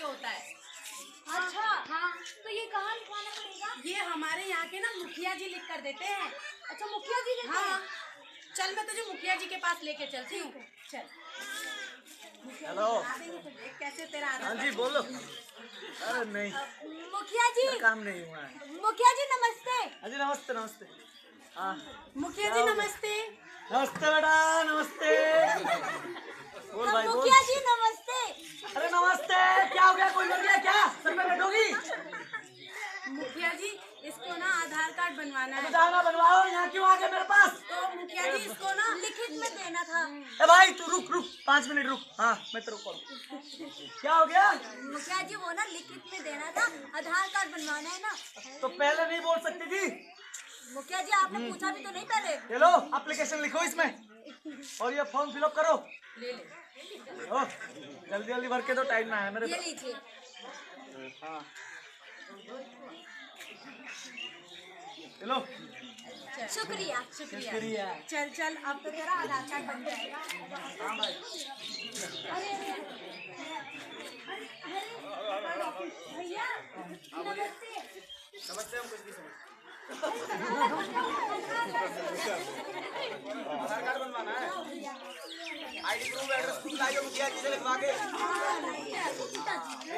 लिए होता है। अच्छा हाँ, तो ये कहाँ लिखवाना पड़ेगा? ये हमारे यहाँ के ना मुखिया जी लिख कर देते हैं। अच्छा मुखिया जी देते हाँ, हैं? चल मैं तुझे मुखिया जी के पास लेके चलती हूँ। चल। हेलो। देख कैसे तेरा हाँ आधार जी कार्ड। बोलो। अरे नहीं, मुखिया जी, काम नहीं हुआ है। मुखिया जी नमस्ते। हाँ जी नमस्ते नमस्ते। हाँ मुखिया क्या जी हो गया? नमस्ते। नमस्ते बेटा नमस्ते। बोल भाई बोल। मुखिया जी नमस्ते। अरे नमस्ते, क्या हो गया? कोई लग गया क्या? सर पे बैठोगी? मुखिया जी इसको ना आधार कार्ड बनवाना तो है। जाना बनवाओ, यहाँ क्यों आ गए मेरे पास? तो मुखिया जी इसको ना लिखित में देना था। ए भाई तू रुक रुक 5 मिनट रुक। हाँ मैं तेरे को क्या हो गया? मुखिया जी वो ना लिखित में देना था, आधार कार्ड बनवाना है ना। तो पहले नहीं बोल सकती थी? मुखिया जी आपने पूछा भी तो नहीं पहले। ये लो एप्लीकेशन लिखो इसमें और ये फॉर्म फिलअप करो। ले ले। ओ, जल्दी जल्दी भर के दो, टाइम ना है मेरे ये पास। लीजिए। हाँ चलो। शुक्रिया। शुक्रिया। चल चल अब तो तेरा आधार कार्ड बन जाएगा। हाँ भाई। अरे भैया नमस्ते। नमस्ते, हम कुछ नहीं समझते। आधार कार्ड बनवाना है, आईडी प्रूफ एड्रेस प्रूफ लाइए मुखिया जी से लिखवा के।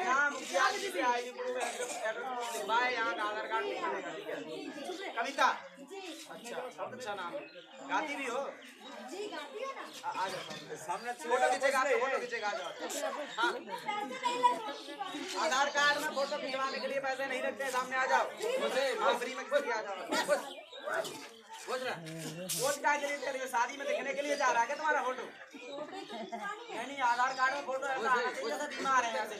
हाँ मुखिया जी से आईडी प्रूफ एड्रेस प्रूफ लिखवाए, यहाँ का आधार कार्ड नहीं बनेगा, ठीक है? कविता, अच्छा बहुत अच्छा नाम है। गाती भी हो? जी गाती हो ना? आ जाओ सामने, फोटो खींचेगा, फोटो खींचेगा, आ जाओ। हाँ आधार कार्ड में फोटो खिंचवाने के लिए पैसे नहीं लगते, सामने आ जाओ। हाँ फ्री में आ जाओ। सोच रहा वोट क्या के लिए दे रही हो? शादी में दिखने के लिए जा रहा है क्या तुम्हारा फोटो? नहीं आधार कार्ड में फोटो ऐसा आना चाहिए जैसे बीमार है ऐसे।